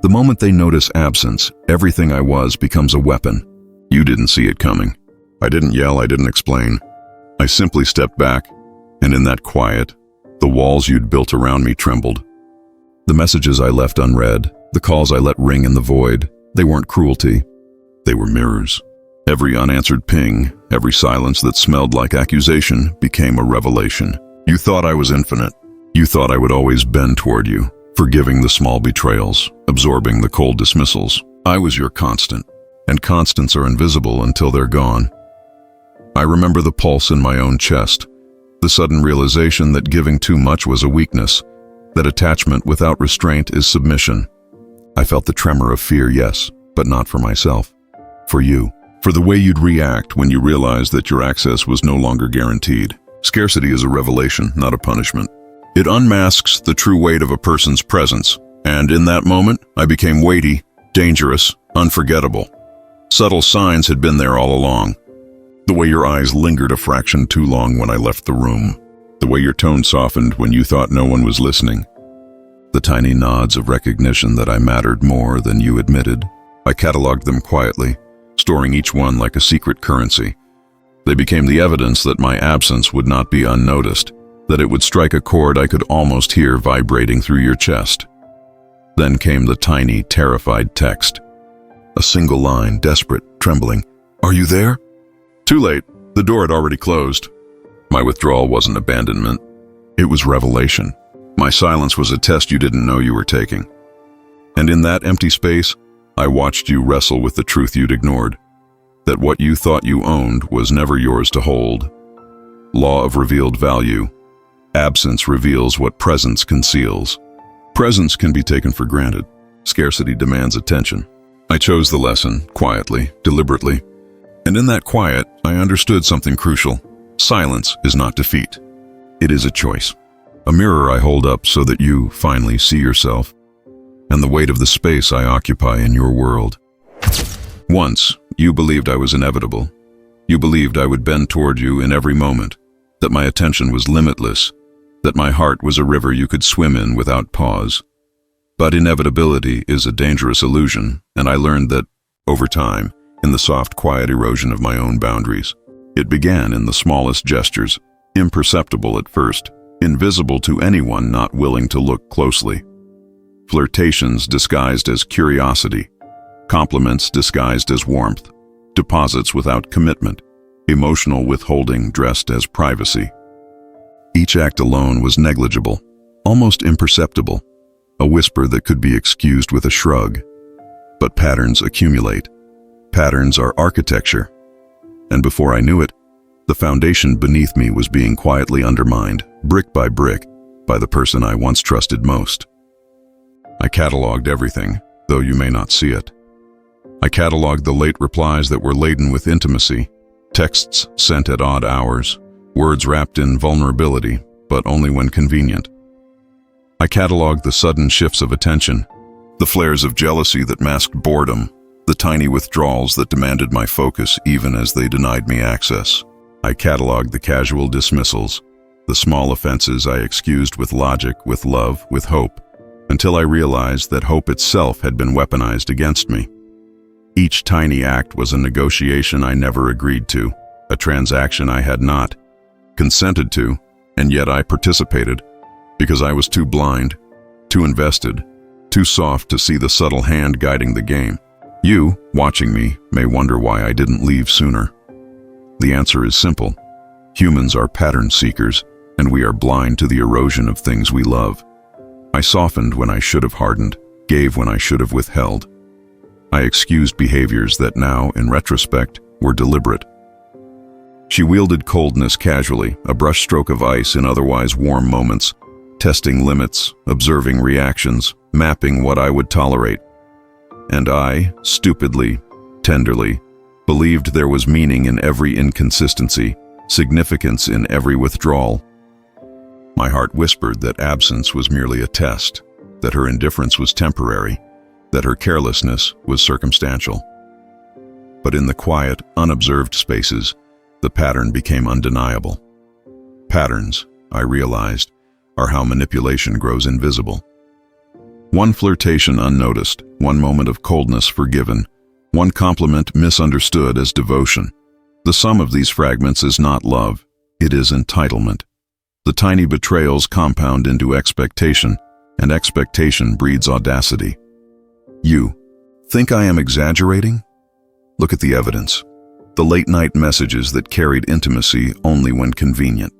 The moment they notice absence, everything I was becomes a weapon. You didn't see it coming. I didn't yell, I didn't explain. I simply stepped back, and in that quiet, the walls you'd built around me trembled. The messages I left unread, the calls I let ring in the void, they weren't cruelty. They were mirrors. Every unanswered ping, every silence that smelled like accusation became a revelation. You thought I was infinite. You thought I would always bend toward you, forgiving the small betrayals, absorbing the cold dismissals. I was your constant, and constants are invisible until they're gone. I remember the pulse in my own chest, the sudden realization that giving too much was a weakness, that attachment without restraint is submission. I felt the tremor of fear, yes, but not for myself. For you. For the way you'd react when you realized that your access was no longer guaranteed. Scarcity is a revelation, not a punishment. It unmasks the true weight of a person's presence, and in that moment, I became weighty, dangerous, unforgettable. Subtle signs had been there all along. The way your eyes lingered a fraction too long when I left the room. The way your tone softened when you thought no one was listening. The tiny nods of recognition that I mattered more than you admitted. I cataloged them quietly, storing each one like a secret currency. They became the evidence that my absence would not be unnoticed, that it would strike a chord I could almost hear vibrating through your chest. Then came the tiny, terrified text. A single line, desperate, trembling. "Are you there?" Too late. The door had already closed. My withdrawal wasn't abandonment. It was revelation. My silence was a test you didn't know you were taking. And in that empty space, I watched you wrestle with the truth you'd ignored. That what you thought you owned was never yours to hold. Law of revealed value. Absence reveals what presence conceals. Presence can be taken for granted. Scarcity demands attention. I chose the lesson, quietly, deliberately. And in that quiet, I understood something crucial. Silence is not defeat. It is a choice. A mirror I hold up so that you finally see yourself, and the weight of the space I occupy in your world. Once, you believed I was inevitable. You believed I would bend toward you in every moment, that my attention was limitless, that my heart was a river you could swim in without pause. But inevitability is a dangerous illusion, and I learned that, over time, in the soft, quiet erosion of my own boundaries. It began in the smallest gestures, imperceptible at first, invisible to anyone not willing to look closely. Flirtations disguised as curiosity, compliments disguised as warmth, deposits without commitment, emotional withholding dressed as privacy. Each act alone was negligible, almost imperceptible, a whisper that could be excused with a shrug. But patterns accumulate. Patterns are architecture. And before I knew it, the foundation beneath me was being quietly undermined, brick by brick, by the person I once trusted most. I cataloged everything, though you may not see it. I cataloged the late replies that were laden with intimacy, texts sent at odd hours, words wrapped in vulnerability, but only when convenient. I cataloged the sudden shifts of attention, the flares of jealousy that masked boredom, the tiny withdrawals that demanded my focus even as they denied me access. I cataloged the casual dismissals, the small offenses I excused with logic, with love, with hope, until I realized that hope itself had been weaponized against me. Each tiny act was a negotiation I never agreed to, a transaction I had not consented to, and yet I participated because I was too blind, too invested, too soft to see the subtle hand guiding the game. You, watching me, may wonder why I didn't leave sooner. The answer is simple. Humans are pattern seekers, and we are blind to the erosion of things we love. I softened when I should have hardened, gave when I should have withheld. I excused behaviors that now, in retrospect, were deliberate. She wielded coldness casually, a brushstroke of ice in otherwise warm moments, testing limits, observing reactions, mapping what I would tolerate. And I, stupidly, tenderly, believed there was meaning in every inconsistency, significance in every withdrawal. My heart whispered that absence was merely a test, that her indifference was temporary, that her carelessness was circumstantial. But in the quiet, unobserved spaces, the pattern became undeniable. Patterns, I realized, are how manipulation grows invisible. One flirtation unnoticed, one moment of coldness forgiven, one compliment misunderstood as devotion. The sum of these fragments is not love, it is entitlement. The tiny betrayals compound into expectation, and expectation breeds audacity. You think I am exaggerating? Look at the evidence. The late-night messages that carried intimacy only when convenient.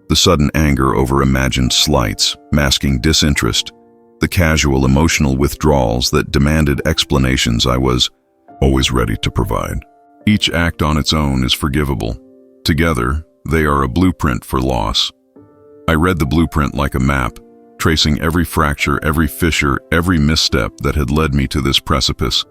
The sudden anger over imagined slights, masking disinterest. The casual emotional withdrawals that demanded explanations I was always ready to provide. Each act on its own is forgivable. Together, they are a blueprint for loss. I read the blueprint like a map, tracing every fracture, every fissure, every misstep that had led me to this precipice.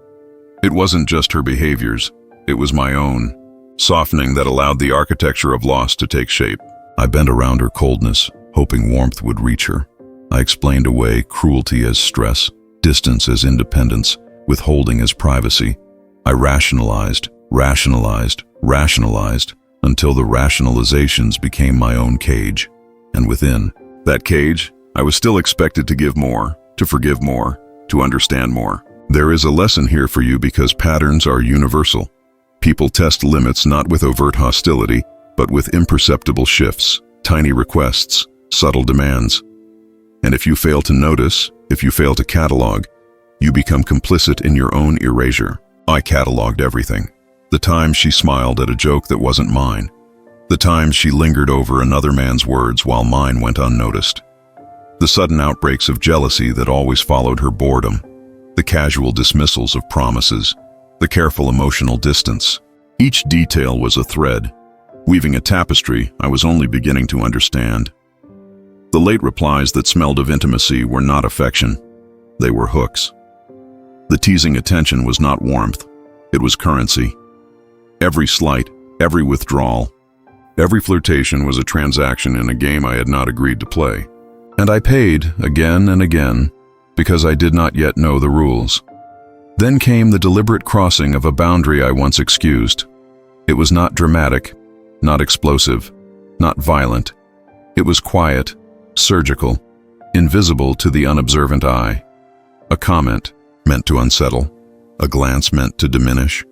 It wasn't just her behaviors, it was my own, softening that allowed the architecture of loss to take shape. I bent around her coldness, hoping warmth would reach her. I explained away cruelty as stress, distance as independence, withholding as privacy. I rationalized, until the rationalizations became my own cage. And within that cage, I was still expected to give more, to forgive more, to understand more. There is a lesson here for you because patterns are universal. People test limits not with overt hostility, but with imperceptible shifts, tiny requests, subtle demands. And if you fail to notice, if you fail to catalog, you become complicit in your own erasure. I cataloged everything. The times she smiled at a joke that wasn't mine. The times she lingered over another man's words while mine went unnoticed. The sudden outbreaks of jealousy that always followed her boredom. The casual dismissals of promises. The careful emotional distance. Each detail was a thread, weaving a tapestry I was only beginning to understand. The late replies that smelled of intimacy were not affection. They were hooks. The teasing attention was not warmth. It was currency. Every slight, every withdrawal, every flirtation was a transaction in a game I had not agreed to play. And I paid again and again because I did not yet know the rules. Then came the deliberate crossing of a boundary I once excused. It was not dramatic, not explosive, not violent. It was quiet, surgical, invisible to the unobservant eye. A comment meant to unsettle, a glance meant to diminish,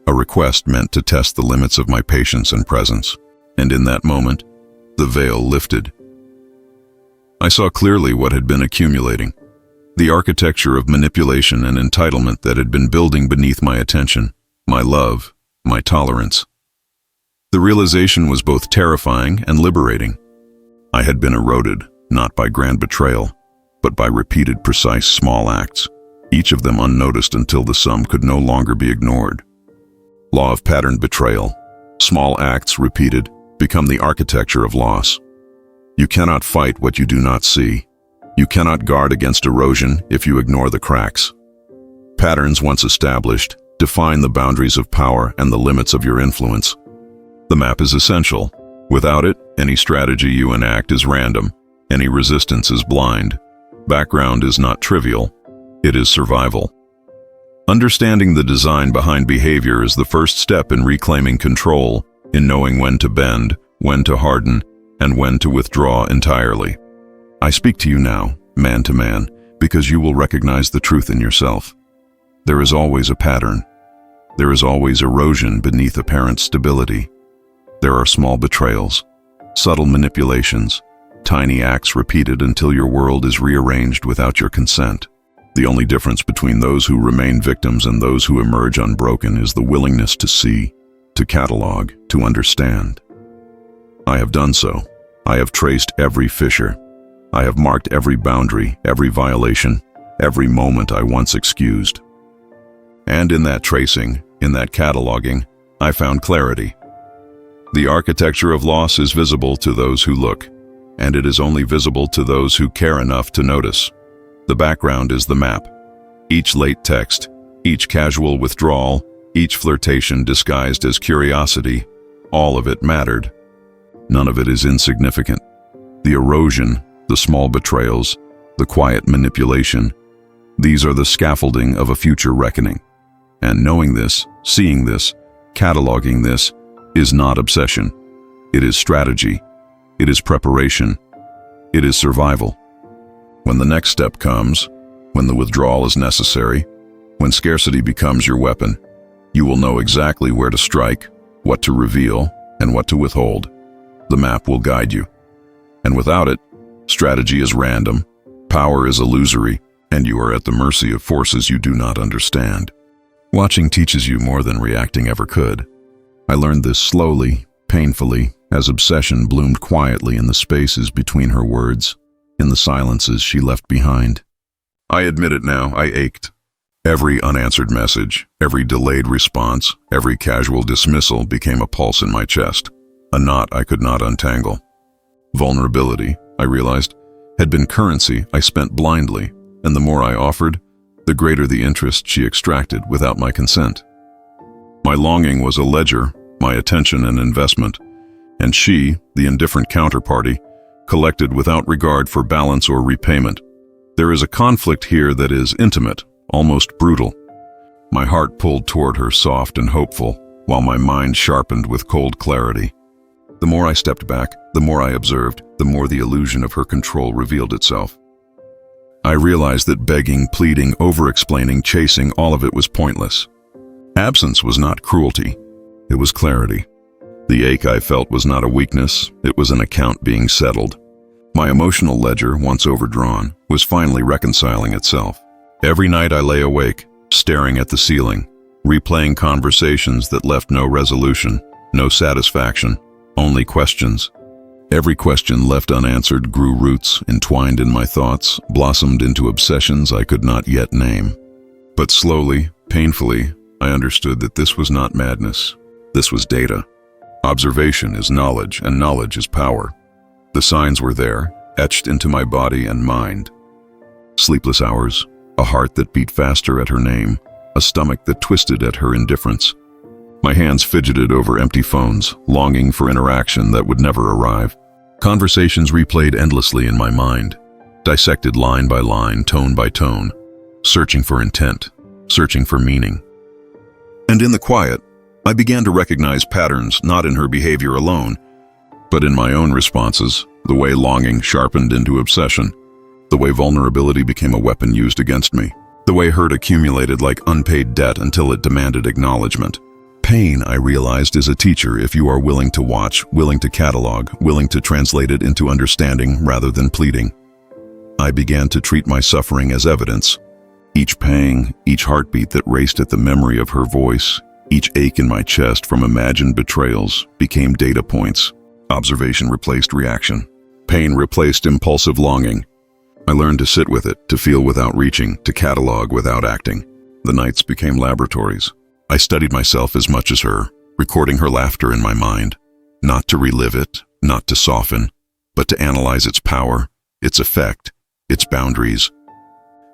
a request meant to test the limits of my patience and presence. And in that moment, the veil lifted. I saw clearly what had been accumulating, the architecture of manipulation and entitlement that had been building beneath my attention, my love, my tolerance. The realization was both terrifying and liberating. I had been eroded, not by grand betrayal, but by repeated precise small acts, each of them unnoticed until the sum could no longer be ignored. Law of patterned betrayal. Small acts repeated become the architecture of loss. You cannot fight what you do not see. You cannot guard against erosion if you ignore the cracks. Patterns once established define the boundaries of power and the limits of your influence. The map is essential. Without it, any strategy you enact is random. Any resistance is blind. Background is not trivial. It is survival. Understanding the design behind behavior is the first step in reclaiming control, in knowing when to bend, when to harden, and when to withdraw entirely. I speak to you now, man to man, because you will recognize the truth in yourself. There is always a pattern. There is always erosion beneath apparent stability. There are small betrayals, subtle manipulations, tiny acts repeated until your world is rearranged without your consent. The only difference between those who remain victims and those who emerge unbroken is the willingness to see, to catalog, to understand. I have done so. I have traced every fissure. I have marked every boundary, every violation, every moment I once excused. And in that tracing, in that cataloging, I found clarity. The architecture of loss is visible to those who look, and it is only visible to those who care enough to notice. The background is the map. Each late text, each casual withdrawal, each flirtation disguised as curiosity, all of it mattered. None of it is insignificant. The erosion, the small betrayals, the quiet manipulation, these are the scaffolding of a future reckoning. And knowing this, seeing this, cataloging this, is not obsession. It is strategy. It is preparation. It is survival. When the next step comes, when the withdrawal is necessary, when scarcity becomes your weapon, you will know exactly where to strike, what to reveal, and what to withhold. The map will guide you. And without it, strategy is random, power is illusory, and you are at the mercy of forces you do not understand. Watching teaches you more than reacting ever could. I learned this slowly, painfully, as obsession bloomed quietly in the spaces between her words, in the silences she left behind. I admit it now, I ached. Every unanswered message, every delayed response, every casual dismissal became a pulse in my chest, a knot I could not untangle. Vulnerability, I realized, had been currency I spent blindly, and the more I offered, the greater the interest she extracted without my consent. My longing was a ledger, my attention an investment, and she, the indifferent counterparty, collected without regard for balance or repayment. There is a conflict here that is intimate, almost brutal. My heart pulled toward her soft and hopeful, while my mind sharpened with cold clarity. The more I stepped back, the more I observed, the more the illusion of her control revealed itself. I realized that begging, pleading, over-explaining, chasing, all of it was pointless. Absence was not cruelty, it was clarity. The ache I felt was not a weakness, it was an account being settled. My emotional ledger, once overdrawn, was finally reconciling itself. Every night I lay awake, staring at the ceiling, replaying conversations that left no resolution, no satisfaction, only questions. Every question left unanswered grew roots, entwined in my thoughts, blossomed into obsessions I could not yet name. But slowly, painfully, I understood that this was not madness. This was data. Observation is knowledge, and knowledge is power. The signs were there, etched into my body and mind. Sleepless hours, a heart that beat faster at her name, a stomach that twisted at her indifference. My hands fidgeted over empty phones, longing for interaction that would never arrive. Conversations replayed endlessly in my mind, dissected line by line, tone by tone, searching for intent, searching for meaning. And in the quiet, I began to recognize patterns not in her behavior alone, but in my own responses, the way longing sharpened into obsession, the way vulnerability became a weapon used against me, the way hurt accumulated like unpaid debt until it demanded acknowledgement. Pain, I realized, is a teacher if you are willing to watch, willing to catalog, willing to translate it into understanding rather than pleading. I began to treat my suffering as evidence. Each pang, each heartbeat that raced at the memory of her voice, each ache in my chest from imagined betrayals became data points. Observation replaced reaction. Pain replaced impulsive longing. I learned to sit with it, to feel without reaching, to catalog without acting. The nights became laboratories. I studied myself as much as her, recording her laughter in my mind, not to relive it, not to soften, but to analyze its power, its effect, its boundaries.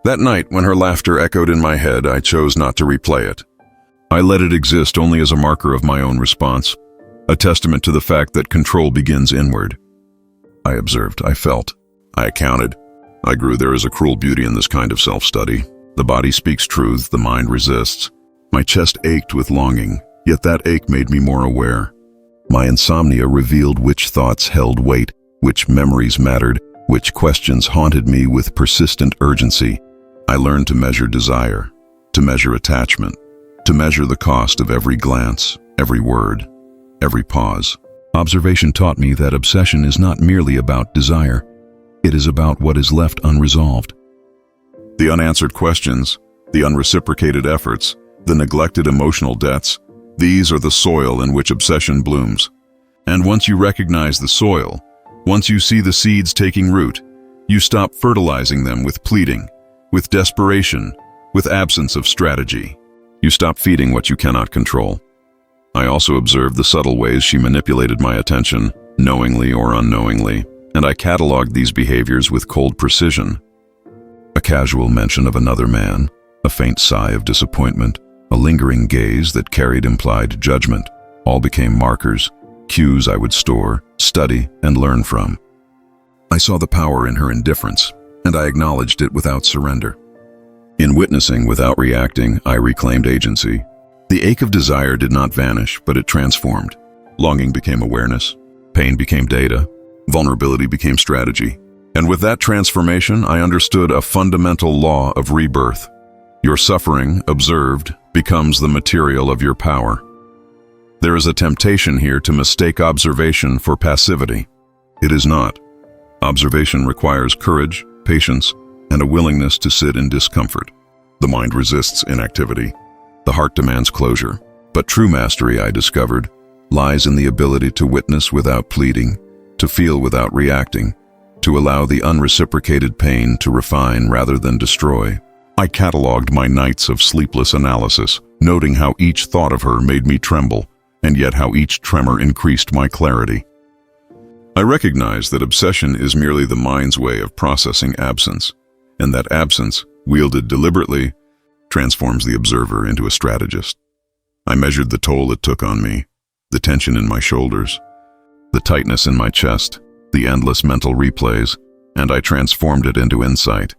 That night, when her laughter echoed in my head, I chose not to replay it. I let it exist only as a marker of my own response, a testament to the fact that control begins inward. I observed, I felt, I accounted. I grew. There is a cruel beauty in this kind of self-study. The body speaks truth, the mind resists. My chest ached with longing, yet that ache made me more aware. My insomnia revealed which thoughts held weight, which memories mattered, which questions haunted me with persistent urgency. I learned to measure desire, to measure attachment, to measure the cost of every glance, every word, every pause. Observation taught me that obsession is not merely about desire. It is about what is left unresolved. The unanswered questions, the unreciprocated efforts, the neglected emotional debts, these are the soil in which obsession blooms. And once you recognize the soil, once you see the seeds taking root, you stop fertilizing them with pleading, with desperation, with absence of strategy. You stop feeding what you cannot control. I also observed the subtle ways she manipulated my attention, knowingly or unknowingly, and I cataloged these behaviors with cold precision. A casual mention of another man, a faint sigh of disappointment, a lingering gaze that carried implied judgment, all became markers, cues I would store, study, and learn from. I saw the power in her indifference, and I acknowledged it without surrender. In witnessing without reacting, I reclaimed agency. The ache of desire did not vanish, but it transformed. Longing became awareness, pain became data, vulnerability became strategy. And with that transformation, I understood a fundamental law of rebirth. Your suffering, observed, becomes the material of your power. There is a temptation here to mistake observation for passivity. It is not. Observation requires courage, patience, and a willingness to sit in discomfort. The mind resists inactivity. The heart demands closure. But true mastery, I discovered, lies in the ability to witness without pleading, to feel without reacting, to allow the unreciprocated pain to refine rather than destroy. I catalogued my nights of sleepless analysis, noting how each thought of her made me tremble, and yet how each tremor increased my clarity. I recognized that obsession is merely the mind's way of processing absence, and that absence, wielded deliberately, transforms the observer into a strategist. I measured the toll it took on me, the tension in my shoulders, the tightness in my chest, the endless mental replays, and I transformed it into insight.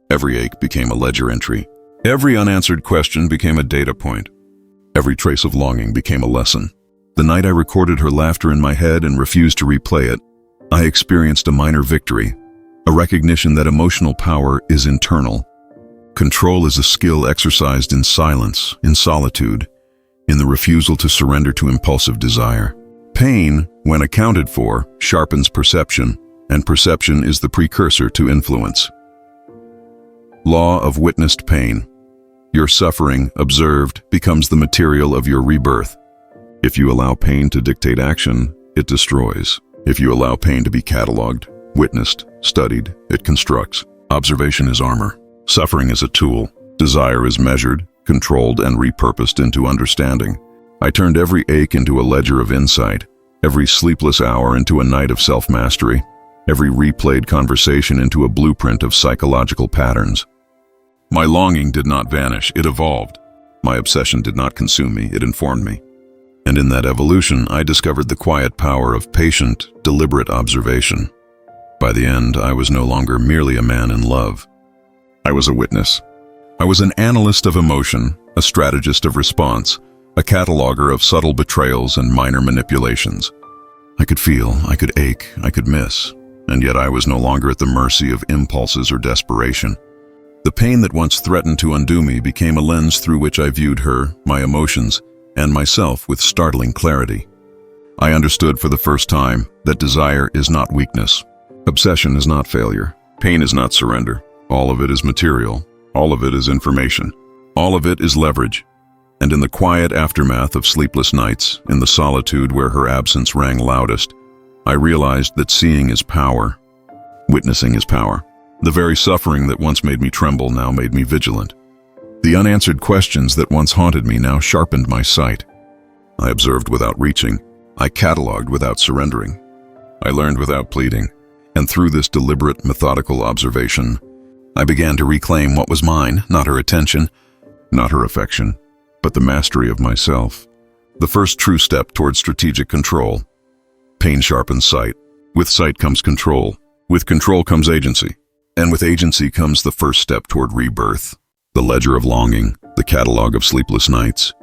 Every ache became a ledger entry. Every unanswered question became a data point. Every trace of longing became a lesson. The night I recorded her laughter in my head and refused to replay it, I experienced a minor victory, a recognition that emotional power is internal. Control is a skill exercised in silence, in solitude, in the refusal to surrender to impulsive desire. Pain, when accounted for, sharpens perception, and perception is the precursor to influence. Law of witnessed pain. Your suffering, observed, becomes the material of your rebirth. If you allow pain to dictate action, it destroys. If you allow pain to be catalogued, witnessed, studied, it constructs. Observation is armor. Suffering is a tool. Desire is measured, controlled, and repurposed into understanding. I turned every ache into a ledger of insight, every sleepless hour into a night of self-mastery, every replayed conversation into a blueprint of psychological patterns. My longing did not vanish, it evolved. My obsession did not consume me, it informed me. And in that evolution, I discovered the quiet power of patient, deliberate observation. By the end, I was no longer merely a man in love. I was a witness. I was an analyst of emotion, a strategist of response, a cataloger of subtle betrayals and minor manipulations. I could feel, I could ache, I could miss, and yet I was no longer at the mercy of impulses or desperation. The pain that once threatened to undo me became a lens through which I viewed her, my emotions, and myself with startling clarity. I understood for the first time that desire is not weakness. Obsession is not failure. Pain is not surrender. All of it is material. All of it is information. All of it is leverage. And in the quiet aftermath of sleepless nights, in the solitude where her absence rang loudest, I realized that seeing is power. Witnessing is power. The very suffering that once made me tremble now made me vigilant. The unanswered questions that once haunted me now sharpened my sight. I observed without reaching. I catalogued without surrendering. I learned without pleading. And through this deliberate, methodical observation, I began to reclaim what was mine, not her attention, not her affection, but the mastery of myself. The first true step towards strategic control. Pain sharpens sight. With sight comes control. With control comes agency. And with agency comes the first step toward rebirth. The ledger of longing, the catalog of sleepless nights,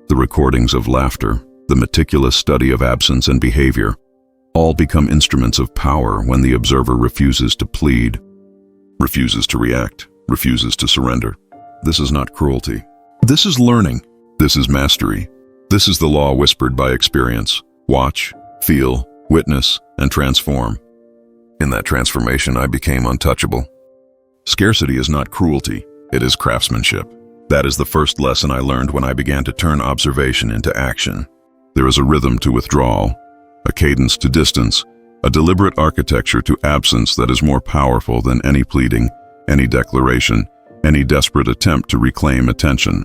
the recordings of laughter, the meticulous study of absence and behavior, all become instruments of power when the observer refuses to plead, refuses to react, refuses to surrender. This is not cruelty. This is learning. This is mastery. This is the law whispered by experience. Watch, feel, witness, and transform. In that transformation, I became untouchable. Scarcity is not cruelty. It is craftsmanship. That is the first lesson I learned when I began to turn observation into action. There is a rhythm to withdrawal, a cadence to distance, a deliberate architecture to absence that is more powerful than any pleading, any declaration, any desperate attempt to reclaim attention.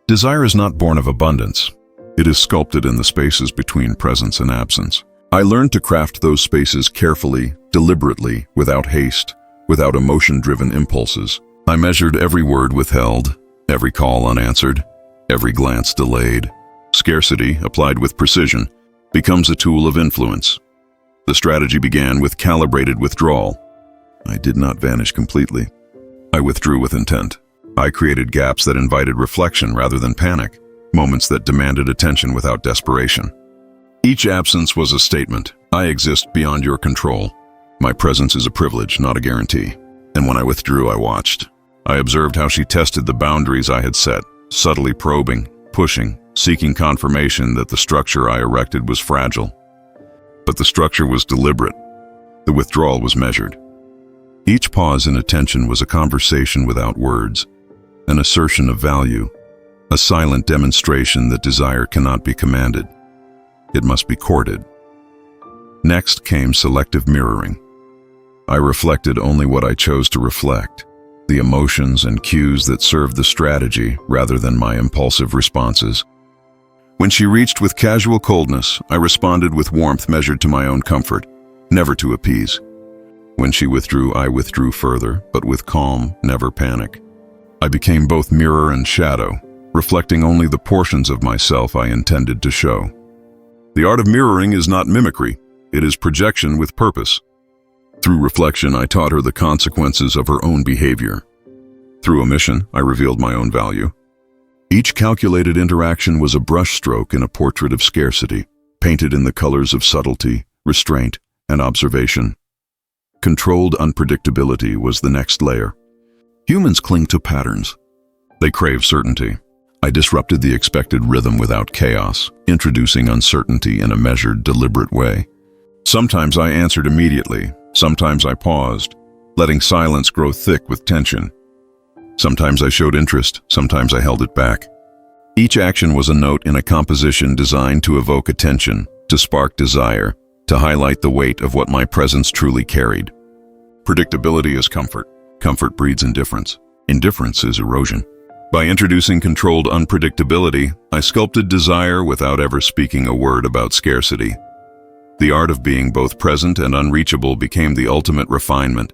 Desire is not born of abundance. It is sculpted in the spaces between presence and absence. I learned to craft those spaces carefully, deliberately, without haste, without emotion-driven impulses. I measured every word withheld, every call unanswered, every glance delayed. Scarcity, applied with precision, becomes a tool of influence. The strategy began with calibrated withdrawal. I did not vanish completely. I withdrew with intent. I created gaps that invited reflection rather than panic, moments that demanded attention without desperation. Each absence was a statement. I exist beyond your control. My presence is a privilege, not a guarantee. And when I withdrew, I watched. I observed how she tested the boundaries I had set, subtly probing, pushing, seeking confirmation that the structure I erected was fragile. But the structure was deliberate. The withdrawal was measured. Each pause in attention was a conversation without words, an assertion of value, a silent demonstration that desire cannot be commanded. It must be courted. Next came selective mirroring. I reflected only what I chose to reflect, the emotions and cues that served the strategy rather than my impulsive responses. When she reached with casual coldness, I responded with warmth measured to my own comfort, never to appease. When she withdrew, I withdrew further, but with calm, never panic. I became both mirror and shadow, reflecting only the portions of myself I intended to show. The art of mirroring is not mimicry, it is projection with purpose. Through reflection, I taught her the consequences of her own behavior. Through omission, I revealed my own value. Each calculated interaction was a brushstroke in a portrait of scarcity, painted in the colors of subtlety, restraint, and observation. Controlled unpredictability was the next layer. Humans cling to patterns. They crave certainty. I disrupted the expected rhythm without chaos, introducing uncertainty in a measured, deliberate way. Sometimes I answered immediately, sometimes I paused, letting silence grow thick with tension. Sometimes I showed interest, sometimes I held it back. Each action was a note in a composition designed to evoke attention, to spark desire, to highlight the weight of what my presence truly carried. Predictability is comfort. Comfort breeds indifference. Indifference is erosion. By introducing controlled unpredictability, I sculpted desire without ever speaking a word about scarcity. The art of being both present and unreachable became the ultimate refinement.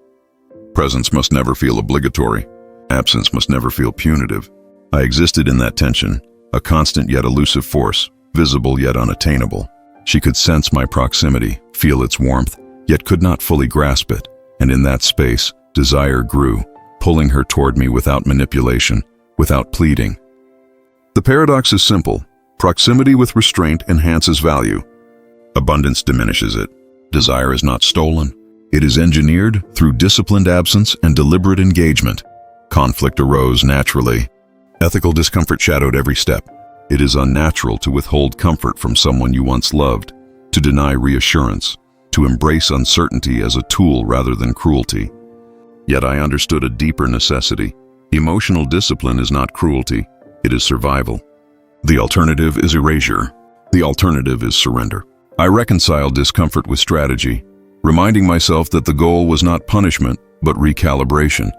Presence must never feel obligatory. Absence must never feel punitive. I existed in that tension, a constant yet elusive force, visible yet unattainable. She could sense my proximity, feel its warmth, yet could not fully grasp it. And in that space, desire grew, pulling her toward me without manipulation, without pleading. The paradox is simple. Proximity with restraint enhances value. Abundance diminishes it. Desire is not stolen. It is engineered through disciplined absence and deliberate engagement. Conflict arose naturally. Ethical discomfort shadowed every step. It is unnatural to withhold comfort from someone you once loved, to deny reassurance, to embrace uncertainty as a tool rather than cruelty. Yet I understood a deeper necessity. Emotional discipline is not cruelty, it is survival. The alternative is erasure. The alternative is surrender. I reconciled discomfort with strategy, reminding myself that the goal was not punishment, but recalibration.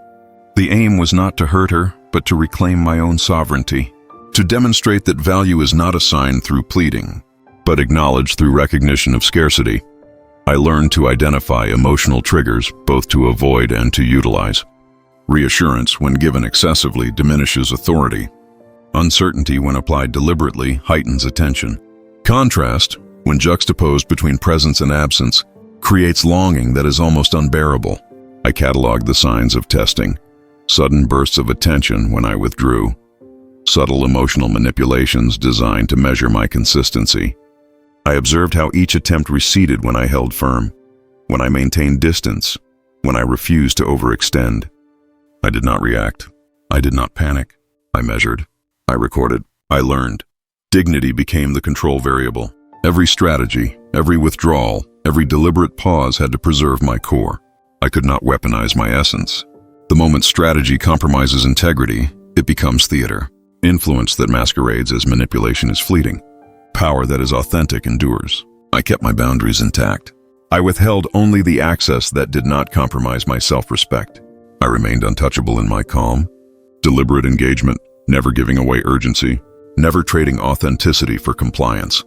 The aim was not to hurt her, but to reclaim my own sovereignty, to demonstrate that value is not assigned through pleading, but acknowledged through recognition of scarcity. I learned to identify emotional triggers, both to avoid and to utilize. Reassurance, when given excessively, diminishes authority. Uncertainty, when applied deliberately, heightens attention. Contrast, when juxtaposed between presence and absence, creates longing that is almost unbearable. I cataloged the signs of testing. Sudden bursts of attention when I withdrew. Subtle emotional manipulations designed to measure my consistency. I observed how each attempt receded when I held firm, when I maintained distance, when I refused to overextend. I did not react. I did not panic. I measured. I recorded. I learned. Dignity became the control variable. Every strategy, every withdrawal, every deliberate pause had to preserve my core. I could not weaponize my essence. The moment strategy compromises integrity, it becomes theater. Influence that masquerades as manipulation is fleeting. Power that is authentic endures. I kept my boundaries intact. I withheld only the access that did not compromise my self-respect. I remained untouchable in my calm. Deliberate engagement, never giving away urgency, never trading authenticity for compliance.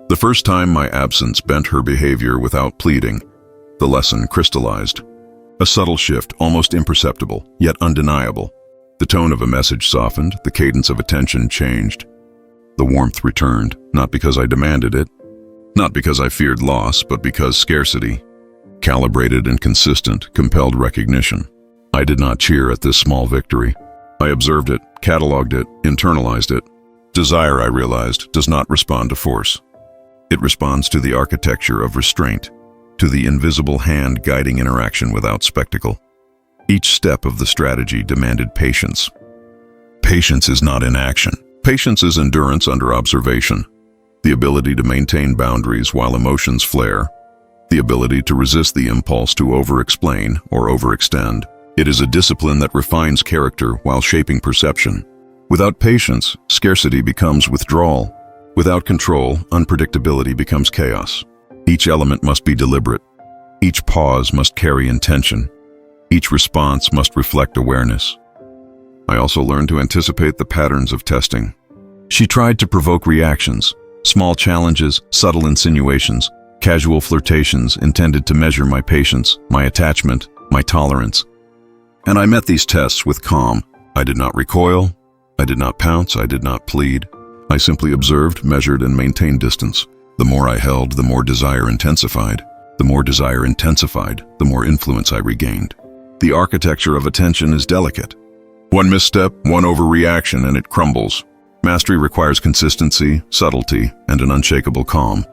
The first time my absence bent her behavior without pleading, the lesson crystallized. A subtle shift, almost imperceptible, yet undeniable. The tone of a message softened, the cadence of attention changed. The warmth returned, not because I demanded it, not because I feared loss, but because scarcity, calibrated and consistent, compelled recognition. I did not cheer at this small victory. I observed it, cataloged it, internalized it. Desire, I realized, does not respond to force. It responds to the architecture of restraint. to the invisible hand guiding interaction without spectacle. Each step of the strategy demanded patience. Patience is not inaction. Patience is endurance under observation, the ability to maintain boundaries while emotions flare, the ability to resist the impulse to over-explain or overextend. It is a discipline that refines character while shaping perception. Without patience, scarcity becomes withdrawal. Without control, unpredictability becomes chaos. Each element must be deliberate. Each pause must carry intention. Each response must reflect awareness. I also learned to anticipate the patterns of testing. She tried to provoke reactions, small challenges, subtle insinuations, casual flirtations intended to measure my patience, my attachment, my tolerance. And I met these tests with calm. I did not recoil. I did not pounce. I did not plead. I simply observed, measured, and maintained distance. The more I held, the more desire intensified. The more desire intensified, the more influence I regained. The architecture of attention is delicate. One misstep, one overreaction, and it crumbles. Mastery requires consistency, subtlety, and an unshakable calm.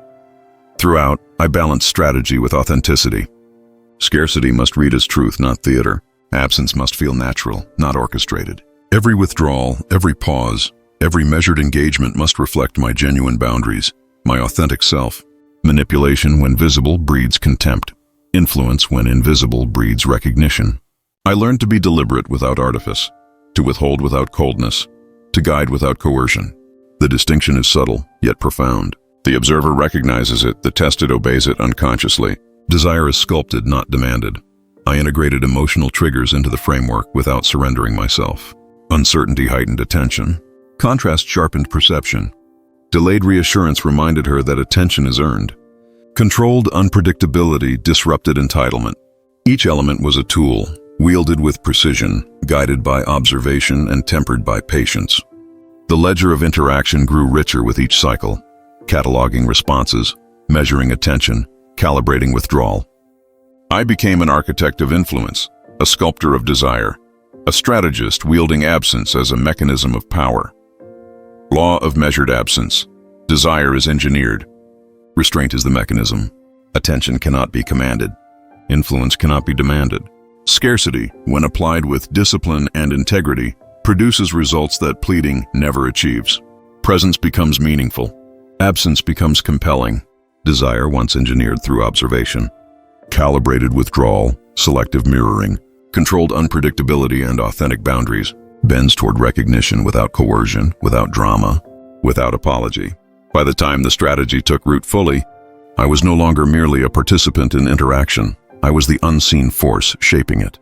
Throughout, I balanced strategy with authenticity. Scarcity must read as truth, not theater. Absence must feel natural, not orchestrated. Every withdrawal, every pause, every measured engagement must reflect my genuine boundaries, my authentic self. Manipulation, when visible, breeds contempt. Influence, when invisible, breeds recognition. I learned to be deliberate without artifice, to withhold without coldness, to guide without coercion. The distinction is subtle, yet profound. The observer recognizes it, the tested obeys it unconsciously. Desire is sculpted, not demanded. I integrated emotional triggers into the framework without surrendering myself. Uncertainty heightened attention. Contrast sharpened perception. Delayed reassurance reminded her that attention is earned. Controlled unpredictability disrupted entitlement. Each element was a tool, wielded with precision, guided by observation and tempered by patience. The ledger of interaction grew richer with each cycle, cataloging responses, measuring attention, calibrating withdrawal. I became an architect of influence, a sculptor of desire, a strategist wielding absence as a mechanism of power. Law of measured absence. Desire is engineered. Restraint is the mechanism. Attention cannot be commanded. Influence cannot be demanded. Scarcity, when applied with discipline and integrity, produces results that pleading never achieves. Presence becomes meaningful. Absence becomes compelling. Desire, once engineered through observation. Calibrated withdrawal, selective mirroring, controlled unpredictability and authentic boundaries, bends toward recognition without coercion, without drama, without apology. By the time the strategy took root fully, I was no longer merely a participant in interaction. I was the unseen force shaping it.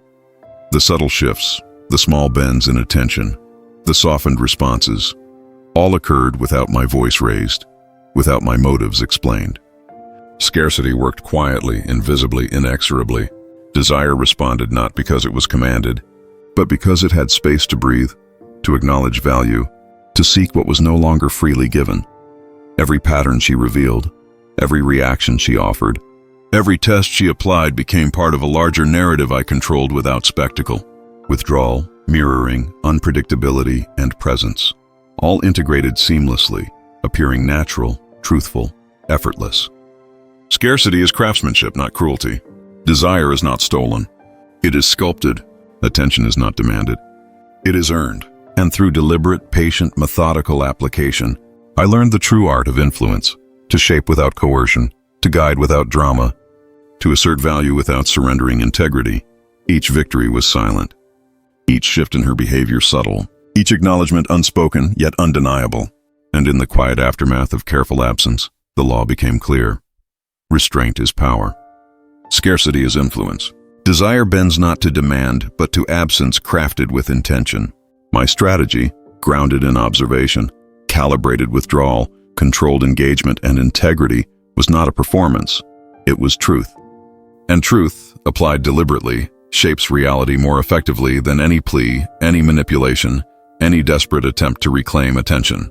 The subtle shifts, the small bends in attention, the softened responses, all occurred without my voice raised, without my motives explained. Scarcity worked quietly, invisibly, inexorably. Desire responded not because it was commanded, but because it had space to breathe, to acknowledge value, to seek what was no longer freely given. Every pattern she revealed, every reaction she offered, every test she applied became part of a larger narrative I controlled without spectacle. Withdrawal, mirroring, unpredictability, and presence, all integrated seamlessly, appearing natural, truthful, effortless. Scarcity is craftsmanship, not cruelty. Desire is not stolen. It is sculpted. Attention is not demanded. It is earned. And through deliberate, patient, methodical application, I learned the true art of influence, to shape without coercion, to guide without drama, to assert value without surrendering integrity. Each victory was silent. Each shift in her behavior subtle. Each acknowledgement unspoken, yet undeniable. And in the quiet aftermath of careful absence, the law became clear. Restraint is power. Scarcity is influence. Desire bends not to demand, but to absence crafted with intention. My strategy, grounded in observation, calibrated withdrawal, controlled engagement, and integrity, was not a performance. It was truth. And truth, applied deliberately, shapes reality more effectively than any plea, any manipulation, any desperate attempt to reclaim attention.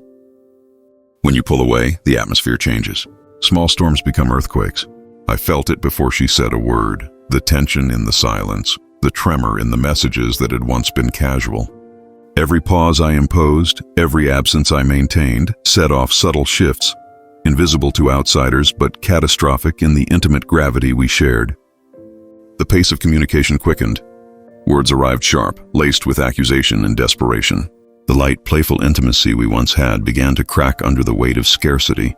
When you pull away, the atmosphere changes. Small storms become earthquakes. I felt it before she said a word, the tension in the silence, the tremor in the messages that had once been casual. Every pause I imposed, every absence I maintained, set off subtle shifts. invisible to outsiders but catastrophic in the intimate gravity we shared. The pace of communication quickened. Words arrived sharp, laced with accusation and desperation. The light, playful intimacy we once had began to crack under the weight of scarcity.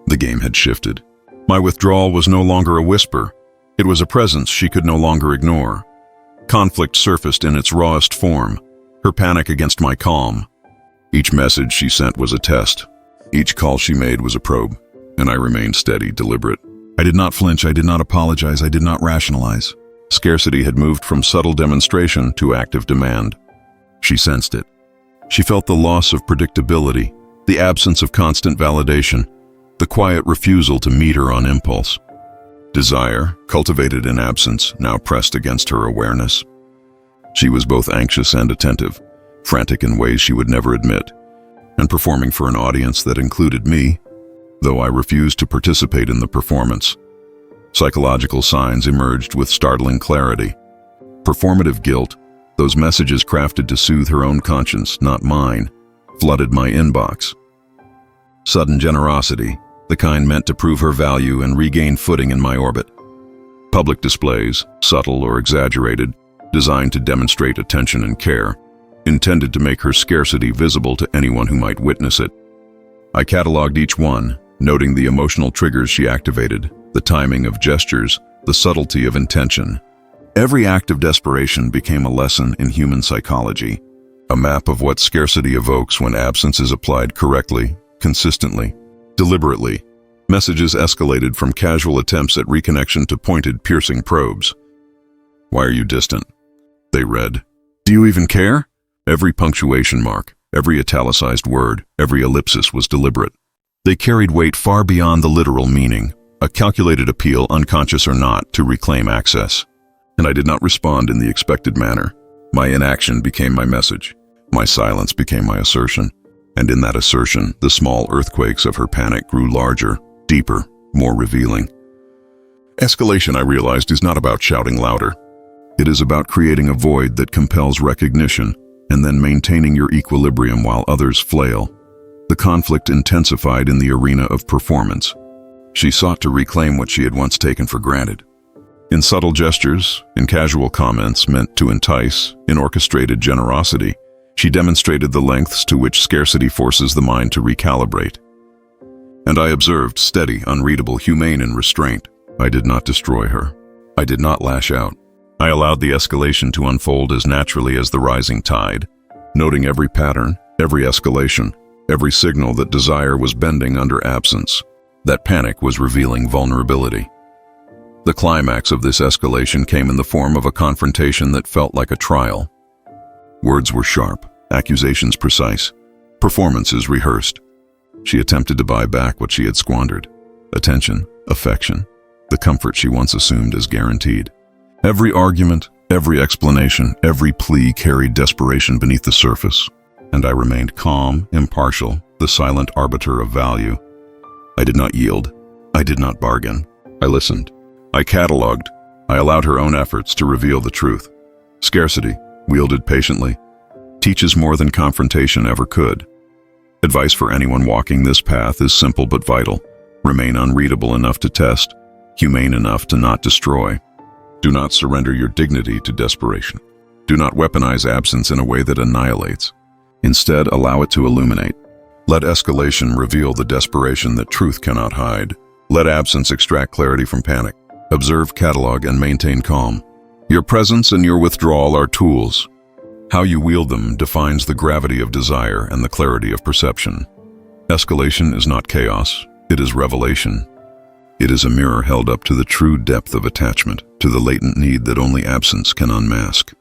The game had shifted. My withdrawal was no longer a whisper. It was a presence she could no longer ignore. Conflict surfaced in its rawest form, her panic against my calm. Each message she sent was a test. Each call she made was a probe, and I remained steady, deliberate. I did not flinch, I did not apologize, I did not rationalize. Scarcity had moved from subtle demonstration to active demand. She sensed it. She felt the loss of predictability, the absence of constant validation, the quiet refusal to meet her on impulse. Desire, cultivated in absence, now pressed against her awareness. She was both anxious and attentive, frantic in ways she would never admit, and performing for an audience that included me, though I refused to participate in the performance. Psychological signs emerged with startling clarity. Performative guilt, those messages crafted to soothe her own conscience, not mine, flooded my inbox. Sudden generosity, the kind meant to prove her value and regain footing in my orbit. Public displays, subtle or exaggerated, designed to demonstrate attention and care, intended to make her scarcity visible to anyone who might witness it. I cataloged each one, noting the emotional triggers she activated, the timing of gestures, the subtlety of intention. Every act of desperation became a lesson in human psychology, a map of what scarcity evokes when absence is applied correctly, consistently, deliberately. Messages escalated from casual attempts at reconnection to pointed, piercing probes. "Why are you distant?" they read. "Do you even care?" Every punctuation mark, every italicized word, every ellipsis was deliberate. They carried weight far beyond the literal meaning, a calculated appeal, unconscious or not, to reclaim access. And I did not respond in the expected manner. My inaction became my message. My silence became my assertion. And in that assertion, the small earthquakes of her panic grew larger, deeper, more revealing. Escalation, I realized, is not about shouting louder. It is about creating a void that compels recognition and then maintaining your equilibrium while others flail. The conflict intensified in the arena of performance. She sought to reclaim what she had once taken for granted. In subtle gestures, in casual comments meant to entice, in orchestrated generosity, she demonstrated the lengths to which scarcity forces the mind to recalibrate. And I observed, steady, unreadable, humane in restraint. I did not destroy her. I did not lash out. I allowed the escalation to unfold as naturally as the rising tide, noting every pattern, every escalation, every signal that desire was bending under absence, that panic was revealing vulnerability. The climax of this escalation came in the form of a confrontation that felt like a trial. Words were sharp, accusations precise, performances rehearsed. She attempted to buy back what she had squandered: attention, affection, the comfort she once assumed as guaranteed. Every argument, every explanation, every plea carried desperation beneath the surface, and I remained calm, impartial, the silent arbiter of value. I did not yield. I did not bargain. I listened. I cataloged. I allowed her own efforts to reveal the truth. Scarcity, wielded patiently, teaches more than confrontation ever could. Advice for anyone walking this path is simple but vital. Remain unreadable enough to test, humane enough to not destroy. Do not surrender your dignity to desperation. Do not weaponize absence in a way that annihilates. Instead, allow it to illuminate. Let escalation reveal the desperation that truth cannot hide. Let absence extract clarity from panic. Observe, catalog, and maintain calm. Your presence and your withdrawal are tools. How you wield them defines the gravity of desire and the clarity of perception. Escalation is not chaos, it is revelation. It is a mirror held up to the true depth of attachment, to the latent need that only absence can unmask.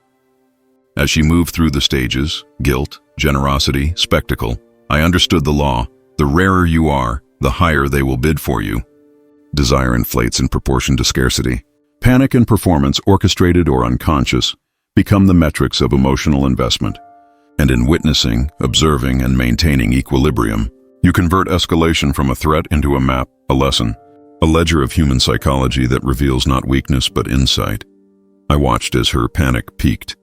As she moved through the stages, guilt, generosity, spectacle, I understood the law: the rarer you are, the higher they will bid for you. Desire inflates in proportion to scarcity. Panic and performance, orchestrated or unconscious, become the metrics of emotional investment. And in witnessing, observing, and maintaining equilibrium, you convert escalation from a threat into a map, a lesson, a ledger of human psychology that reveals not weakness but insight. I watched as her panic peaked.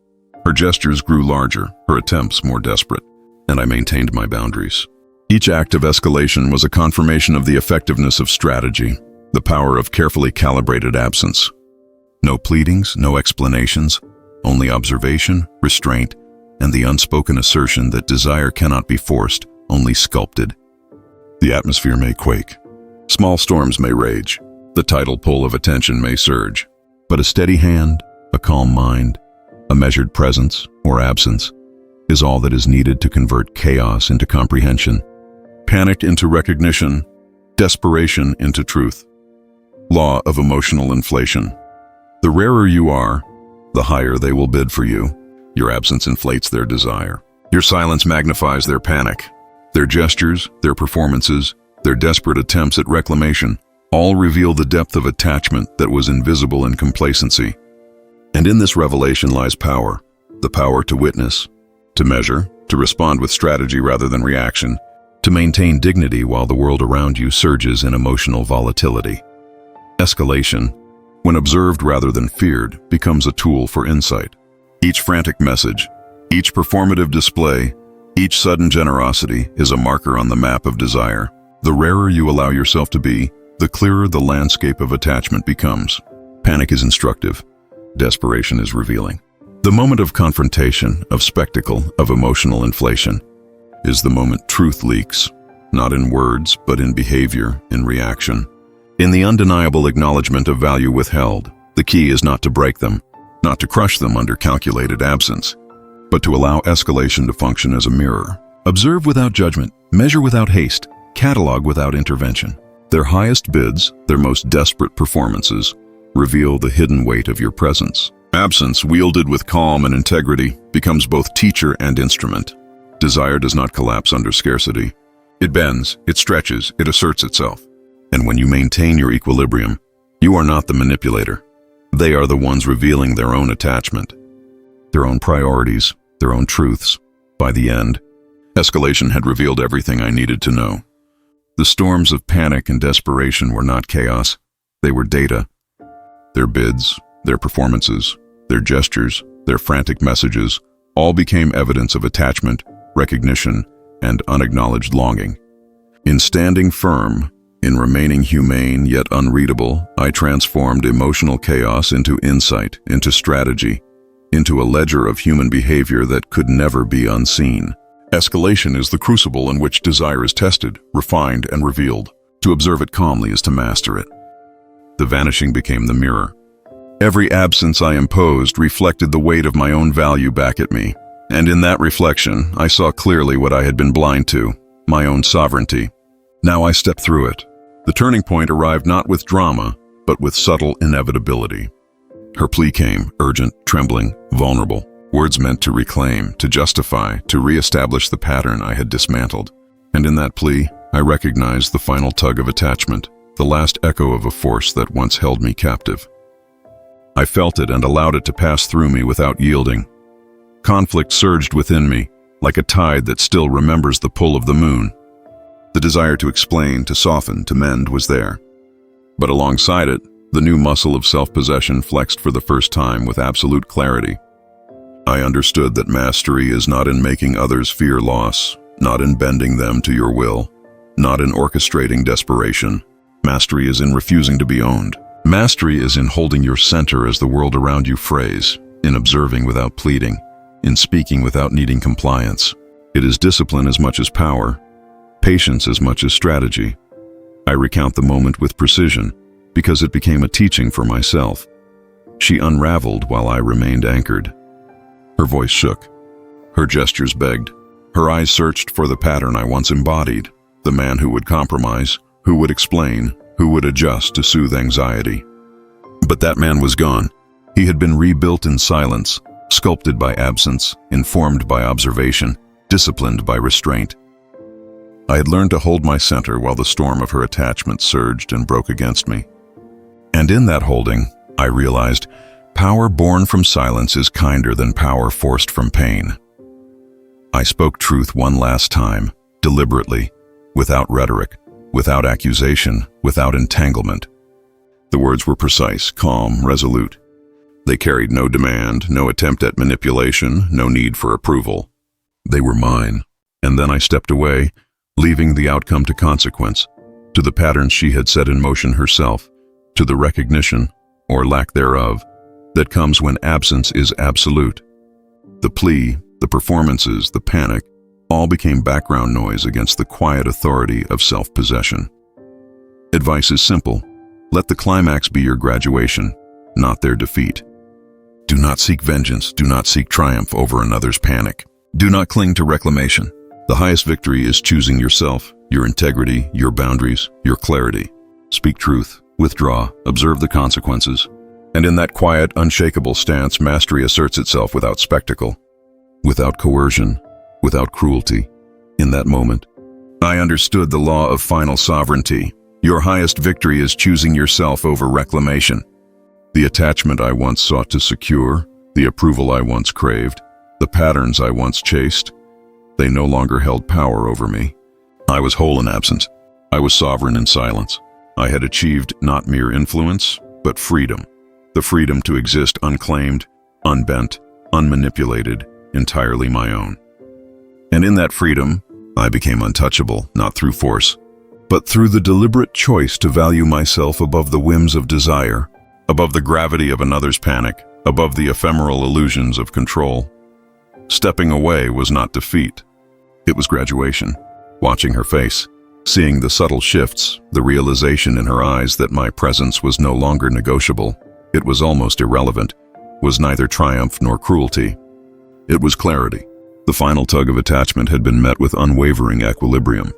Her gestures grew larger, her attempts more desperate, and I maintained my boundaries. Each act of escalation was a confirmation of the effectiveness of strategy, the power of carefully calibrated absence. No pleadings, no explanations, only observation, restraint, and the unspoken assertion that desire cannot be forced, only sculpted. The atmosphere may quake. Small storms may rage. The tidal pull of attention may surge. But a steady hand, a calm mind, a measured presence or absence is all that is needed to convert chaos into comprehension, panic into recognition, desperation into truth. Law of emotional inflation. The rarer you are, the higher they will bid for you. Your absence inflates their desire. Your silence magnifies their panic. Their gestures, their performances, their desperate attempts at reclamation all reveal the depth of attachment that was invisible in complacency. And in this revelation lies power, the power to witness, to measure, to respond with strategy rather than reaction, to maintain dignity while the world around you surges in emotional volatility. Escalation, when observed rather than feared, becomes a tool for insight. Each frantic message, each performative display, each sudden generosity is a marker on the map of desire. The rarer you allow yourself to be, the clearer the landscape of attachment becomes. Panic is instructive. Desperation is revealing. The moment of confrontation, of spectacle, of emotional inflation, is the moment truth leaks, not in words, but in behavior, in reaction. In the undeniable acknowledgement of value withheld, the key is not to break them, not to crush them under calculated absence, but to allow escalation to function as a mirror. Observe without judgment, measure without haste, catalog without intervention. Their highest bids, their most desperate performances, reveal the hidden weight of your presence. Absence, wielded with calm and integrity, becomes both teacher and instrument. Desire does not collapse under scarcity. It bends, it stretches, it asserts itself. And when you maintain your equilibrium, you are not the manipulator. They are the ones revealing their own attachment, their own priorities, their own truths. By the end, escalation had revealed everything I needed to know. The storms of panic and desperation were not chaos. They were data. Their bids, their performances, their gestures, their frantic messages, all became evidence of attachment, recognition, and unacknowledged longing. In standing firm, in remaining humane yet unreadable, I transformed emotional chaos into insight, into strategy, into a ledger of human behavior that could never be unseen. Escalation is the crucible in which desire is tested, refined, and revealed. To observe it calmly is to master it. The vanishing became the mirror. Every absence I imposed reflected the weight of my own value back at me, and in that reflection, I saw clearly what I had been blind to, my own sovereignty. Now I stepped through it. The turning point arrived not with drama, but with subtle inevitability. Her plea came, urgent, trembling, vulnerable. Words meant to reclaim, to justify, to re-establish the pattern I had dismantled. And in that plea, I recognized the final tug of attachment, the last echo of a force that once held me captive. I felt it and allowed it to pass through me without yielding. Conflict surged within me, like a tide that still remembers the pull of the moon. The desire to explain, to soften, to mend was there. But alongside it, the new muscle of self-possession flexed for the first time with absolute clarity. I understood that mastery is not in making others fear loss, not in bending them to your will, not in orchestrating desperation. Mastery is in refusing to be owned. Mastery is in holding your center as the world around you frays, in observing without pleading, in speaking without needing compliance. It is discipline as much as power, patience as much as strategy. I recount the moment with precision, because it became a teaching for myself. She unraveled while I remained anchored. Her voice shook. Her gestures begged. Her eyes searched for the pattern I once embodied, the man who would compromise, who would explain, who would adjust to soothe anxiety. But that man was gone. He had been rebuilt in silence, sculpted by absence, informed by observation, disciplined by restraint. I had learned to hold my center while the storm of her attachment surged and broke against me. And in that holding, I realized power born from silence is kinder than power forced from pain. I spoke truth one last time, deliberately, without rhetoric, without accusation, without entanglement. The words were precise, calm, resolute. They carried no demand, no attempt at manipulation, no need for approval. They were mine. And then I stepped away, leaving the outcome to consequence, to the patterns she had set in motion herself, to the recognition, or lack thereof, that comes when absence is absolute. The plea, the performances, the panic, all became background noise against the quiet authority of self-possession. Advice is simple. Let the climax be your graduation, not their defeat. Do not seek vengeance, do not seek triumph over another's panic. Do not cling to reclamation. The highest victory is choosing yourself, your integrity, your boundaries, your clarity. Speak truth, withdraw, observe the consequences. And in that quiet, unshakable stance, mastery asserts itself without spectacle, without coercion, without cruelty. In that moment, I understood the law of final sovereignty. Your highest victory is choosing yourself over reclamation. The attachment I once sought to secure, the approval I once craved, the patterns I once chased, they no longer held power over me. I was whole in absence. I was sovereign in silence. I had achieved not mere influence, but freedom. The freedom to exist unclaimed, unbent, unmanipulated, entirely my own. And in that freedom, I became untouchable, not through force, but through the deliberate choice to value myself above the whims of desire, above the gravity of another's panic, above the ephemeral illusions of control. Stepping away was not defeat. It was graduation. Watching her face, seeing the subtle shifts, the realization in her eyes that my presence was no longer negotiable, it was almost irrelevant, was neither triumph nor cruelty. It was clarity. The final tug of attachment had been met with unwavering equilibrium.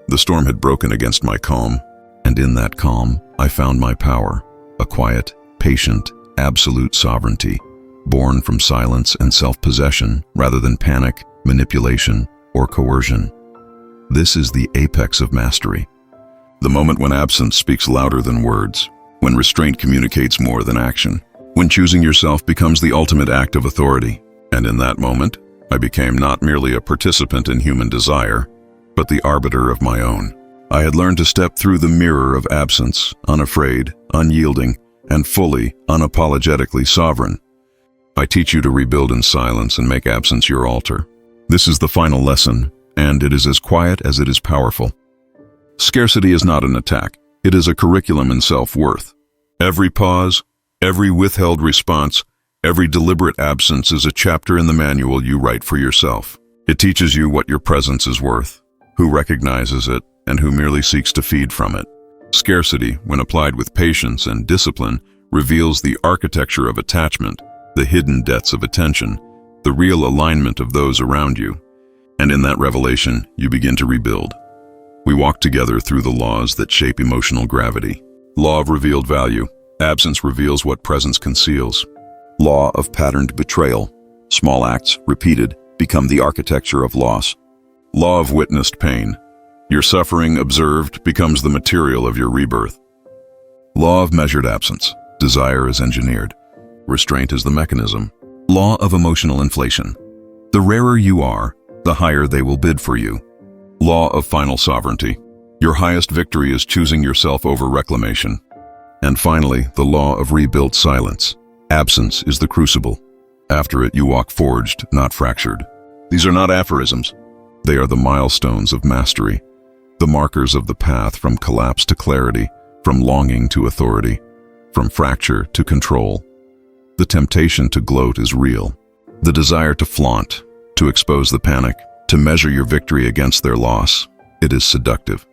The storm had broken against my calm, and in that calm, I found my power, a quiet, patient, absolute sovereignty, born from silence and self-possession rather than panic, manipulation, or coercion. This is the apex of mastery. The moment when absence speaks louder than words, when restraint communicates more than action, when choosing yourself becomes the ultimate act of authority. And in that moment, I became not merely a participant in human desire, but the arbiter of my own. I had learned to step through the mirror of absence, unafraid, unyielding, and fully, unapologetically sovereign. I teach you to rebuild in silence and make absence your altar. This is the final lesson, and it is as quiet as it is powerful. Scarcity is not an attack. It is a curriculum in self-worth. Every pause, every withheld response, every deliberate absence is a chapter in the manual you write for yourself. It teaches you what your presence is worth, who recognizes it, and who merely seeks to feed from it. Scarcity, when applied with patience and discipline, reveals the architecture of attachment, the hidden debts of attention, the real alignment of those around you. And in that revelation, you begin to rebuild. We walk together through the laws that shape emotional gravity. Law of revealed value. Absence reveals what presence conceals. Law of patterned betrayal. Small acts, repeated, become the architecture of loss. Law of witnessed pain. Your suffering observed becomes the material of your rebirth. Law of measured absence. Desire is engineered. Restraint is the mechanism. Law of emotional inflation. The rarer you are, the higher they will bid for you. Law of final sovereignty. Your highest victory is choosing yourself over reclamation. And finally, the law of rebuilt silence. Absence is the crucible. After it, you walk forged, not fractured. These are not aphorisms. They are the milestones of mastery, the markers of the path from collapse to clarity, from longing to authority, from fracture to control. The temptation to gloat is real. The desire to flaunt, to expose the panic, to measure your victory against their loss, it is seductive.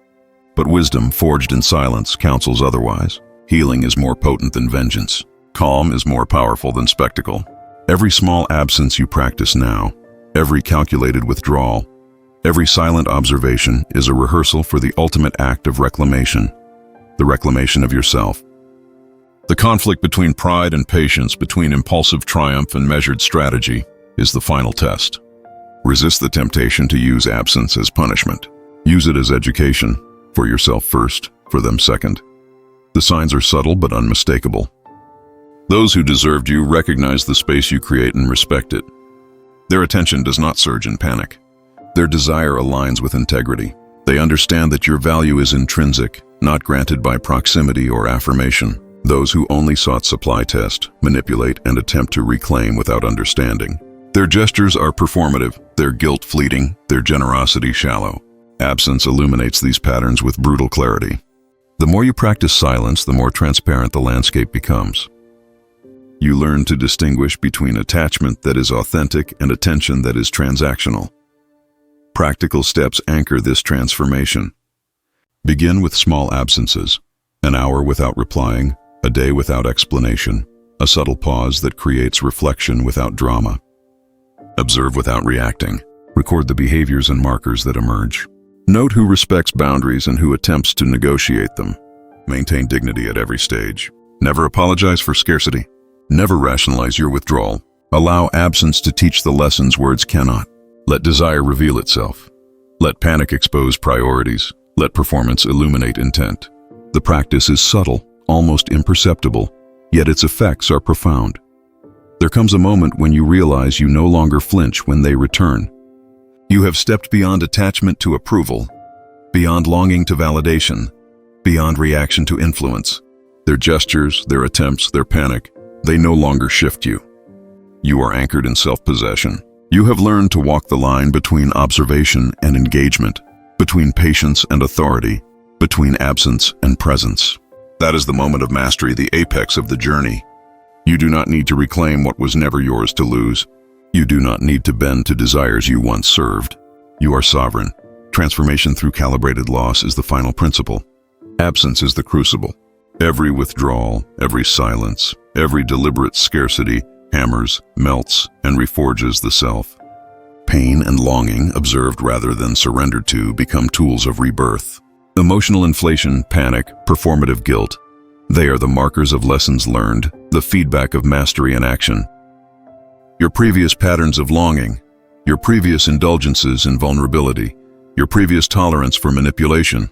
But wisdom, forged in silence, counsels otherwise. Healing is more potent than vengeance. Calm is more powerful than spectacle. Every small absence you practice now, every calculated withdrawal, every silent observation is a rehearsal for the ultimate act of reclamation, the reclamation of yourself. The conflict between pride and patience, between impulsive triumph and measured strategy, is the final test. Resist the temptation to use absence as punishment. Use it as education, for yourself first, for them second. The signs are subtle but unmistakable. Those who deserved you recognize the space you create and respect it. Their attention does not surge in panic. Their desire aligns with integrity. They understand that your value is intrinsic, not granted by proximity or affirmation. Those who only sought supply test, manipulate, and attempt to reclaim without understanding. Their gestures are performative, their guilt fleeting, their generosity shallow. Absence illuminates these patterns with brutal clarity. The more you practice silence, the more transparent the landscape becomes. You learn to distinguish between attachment that is authentic and attention that is transactional. Practical steps anchor this transformation. Begin with small absences, an hour without replying, a day without explanation, a subtle pause that creates reflection without drama. Observe without reacting. Record the behaviors and markers that emerge. Note who respects boundaries and who attempts to negotiate them. Maintain dignity at every stage. Never apologize for scarcity. Never rationalize your withdrawal. Allow absence to teach the lessons words cannot. Let desire reveal itself. Let panic expose priorities. Let performance illuminate intent. The practice is subtle, almost imperceptible, yet its effects are profound. There comes a moment when you realize you no longer flinch when they return. You have stepped beyond attachment to approval, beyond longing to validation, beyond reaction to influence. Their gestures, their attempts, their panic, they no longer shift you. You are anchored in self-possession. You have learned to walk the line between observation and engagement, between patience and authority, between absence and presence. That is the moment of mastery, the apex of the journey. You do not need to reclaim what was never yours to lose. You do not need to bend to desires you once served. You are sovereign. Transformation through calibrated loss is the final principle. Absence is the crucible. Every withdrawal, every silence, every deliberate scarcity hammers, melts, and reforges the self. Pain and longing, observed rather than surrendered to, become tools of rebirth. Emotional inflation, panic, performative guilt, they are the markers of lessons learned, the feedback of mastery in action. Your previous patterns of longing, your previous indulgences in vulnerability, your previous tolerance for manipulation,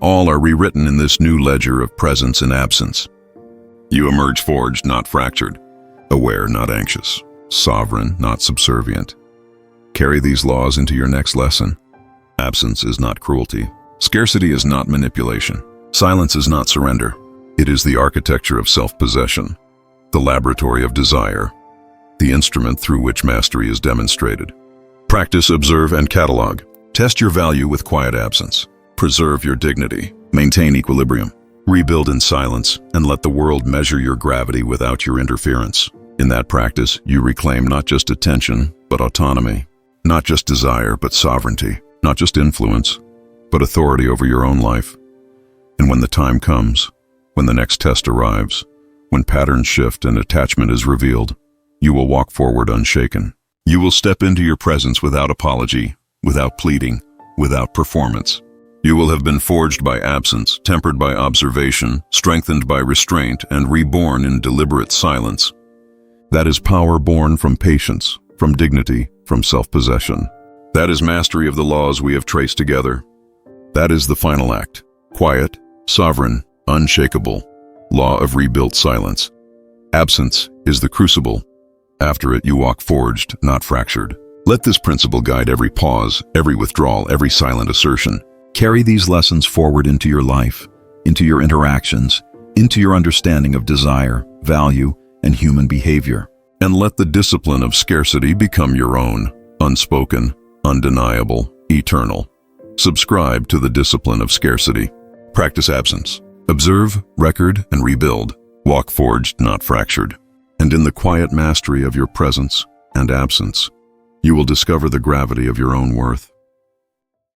all are rewritten in this new ledger of presence and absence. You emerge forged, not fractured, aware, not anxious, sovereign, not subservient. Carry these laws into your next lesson. Absence is not cruelty. Scarcity is not manipulation. Silence is not surrender. It is the architecture of self-possession, the laboratory of desire, the instrument through which mastery is demonstrated. Practice, observe, and catalog. Test your value with quiet absence. Preserve your dignity. Maintain equilibrium. Rebuild in silence, and let the world measure your gravity without your interference. In that practice, you reclaim not just attention, but autonomy. Not just desire, but sovereignty. Not just influence, but authority over your own life. And when the time comes, when the next test arrives, when patterns shift and attachment is revealed, you will walk forward unshaken. You will step into your presence without apology, without pleading, without performance. You will have been forged by absence, tempered by observation, strengthened by restraint, and reborn in deliberate silence. That is power born from patience, from dignity, from self-possession. That is mastery of the laws we have traced together. That is the final act. Quiet, sovereign, unshakable. Law of rebuilt silence. Absence is the crucible. After it, you walk forged, not fractured. Let this principle guide every pause, every withdrawal, every silent assertion. Carry these lessons forward into your life, into your interactions, into your understanding of desire, value, and human behavior. And let the discipline of scarcity become your own, unspoken, undeniable, eternal. Subscribe to the discipline of scarcity. Practice absence. Observe, record, and rebuild. Walk forged, not fractured. And in the quiet mastery of your presence and absence, you will discover the gravity of your own worth.